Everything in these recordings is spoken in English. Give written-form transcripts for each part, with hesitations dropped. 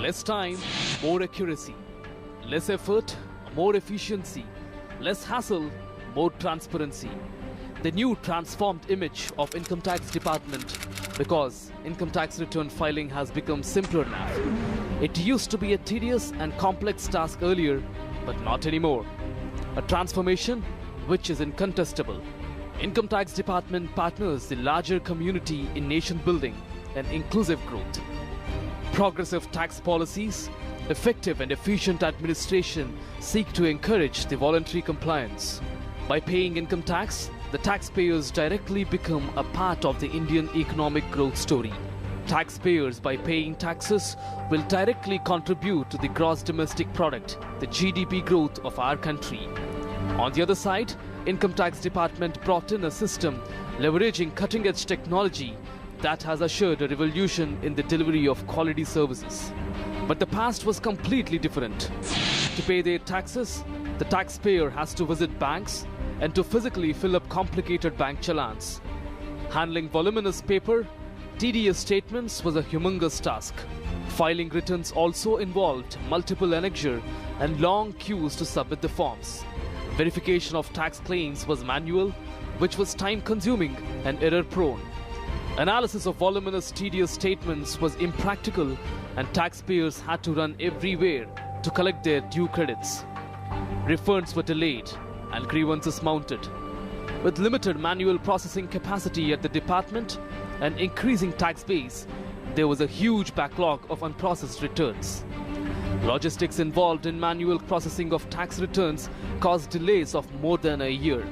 Less time, more accuracy. Less effort, more efficiency. Less hassle, more transparency. The new transformed image of Income Tax Department, because income tax return filing has become simpler now. It used to be a tedious and complex task earlier, but not anymore. A transformation which is incontestable. Income Tax Department partners the larger community in nation building and inclusive growth. Progressive tax policies, effective and efficient administration seek to encourage the voluntary compliance. By paying income tax, the taxpayers directly become a part of the Indian economic growth story. Taxpayers, by paying taxes, will directly contribute to the gross domestic product, the GDP growth of our country. On the other side, Income Tax Department brought in a system leveraging cutting-edge technology that has assured a revolution in the delivery of quality services. But the past was completely different. To pay their taxes, the taxpayer has to visit banks and to physically fill up complicated bank challans. Handling voluminous paper, tedious statements was a humongous task. Filing returns also involved multiple annexure and long queues to submit the forms. Verification of tax claims was manual, which was time-consuming and error-prone. Analysis of voluminous, tedious statements was impractical, and taxpayers had to run everywhere to collect their due credits. Refunds were delayed and grievances mounted. With limited manual processing capacity at the department and increasing tax base, there was a huge backlog of unprocessed returns. Logistics involved in manual processing of tax returns caused delays of more than a year.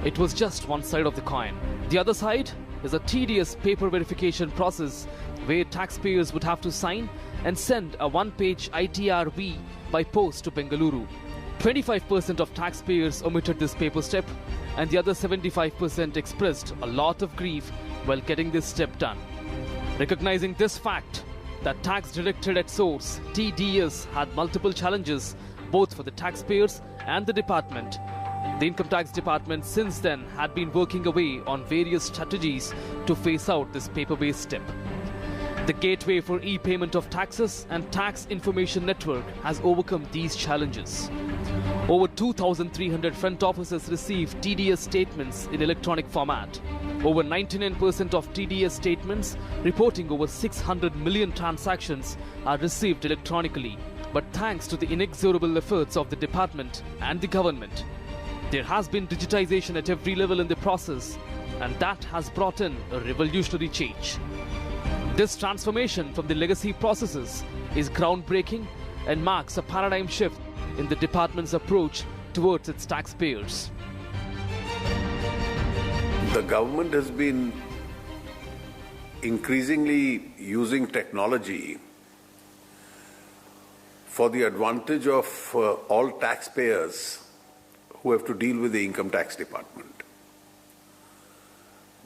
It was just one side of the coin. The other side is a tedious paper verification process where taxpayers would have to sign and send a one-page ITRV by post to Bengaluru. 25% of taxpayers omitted this paper step, and the other 75% expressed a lot of grief while getting this step done. Recognizing this fact, that tax directed at source, TDS, had multiple challenges both for the taxpayers and the department. The Income Tax Department since then had been working away on various strategies to phase out this paper-based step. The Gateway for E-Payment of Taxes and Tax Information Network has overcome these challenges. Over 2,300 front offices receive TDS statements in electronic format. Over 99% of TDS statements reporting over 600 million transactions are received electronically. But thanks to the inexorable efforts of the department and the government, there has been digitization at every level in the process, and that has brought in a revolutionary change. This transformation from the legacy processes is groundbreaking and marks a paradigm shift in the department's approach towards its taxpayers. The government has been increasingly using technology for the advantage of all taxpayers who have to deal with the Income Tax Department.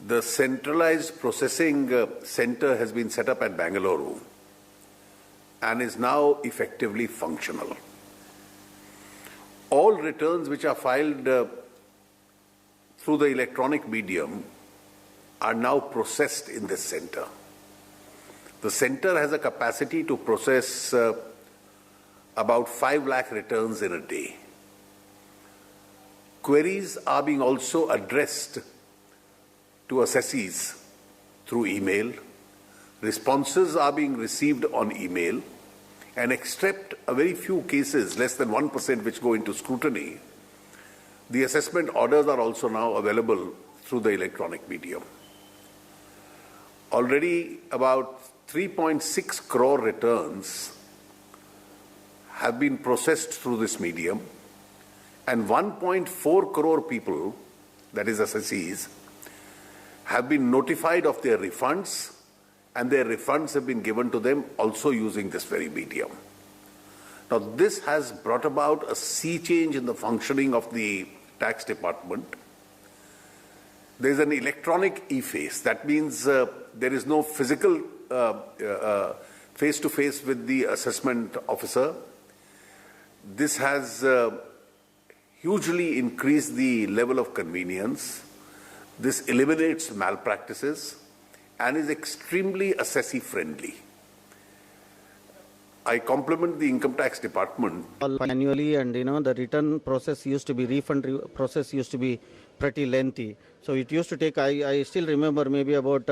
The centralized processing center has been set up at Bengaluru and is now effectively functional. All returns which are filed through the electronic medium are now processed in this center. The center has a capacity to process about 5 lakh returns in a day. Queries are being also addressed to assessees through email. Responses are being received on email, and except a very few cases, less than 1%, which go into scrutiny, the assessment orders are also now available through the electronic medium. Already about 3.6 crore returns have been processed through this medium, and 1.4 crore people, that is assessees, have been notified of their refunds, and their refunds have been given to them also using this very medium. Now, this has brought about a sea change in the functioning of the tax department. There is an electronic e-face. That means there is no physical face-to-face with the assessment officer. This has hugely increased the level of convenience. This eliminates malpractices and is extremely assessee-friendly. I compliment the income tax department. Annually, and the return process used to be process used to be pretty lengthy. So it used to take. I still remember maybe about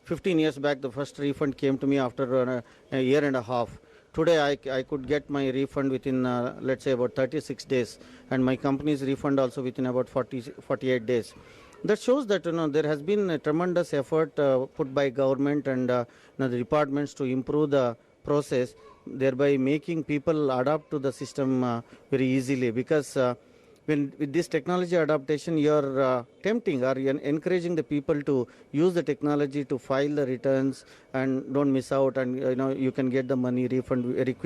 15 years back, the first refund came to me after a year and a half. Today, I could get my refund within, let's say, about 36 days, and my company's refund also within about 48 days. That shows that there has been a tremendous effort put by government and the departments to improve the process, thereby making people adapt to the system very easily. Because when with this technology adaptation, you are tempting or you're encouraging the people to use the technology to file the returns and don't miss out, and you can get the money refund very quickly.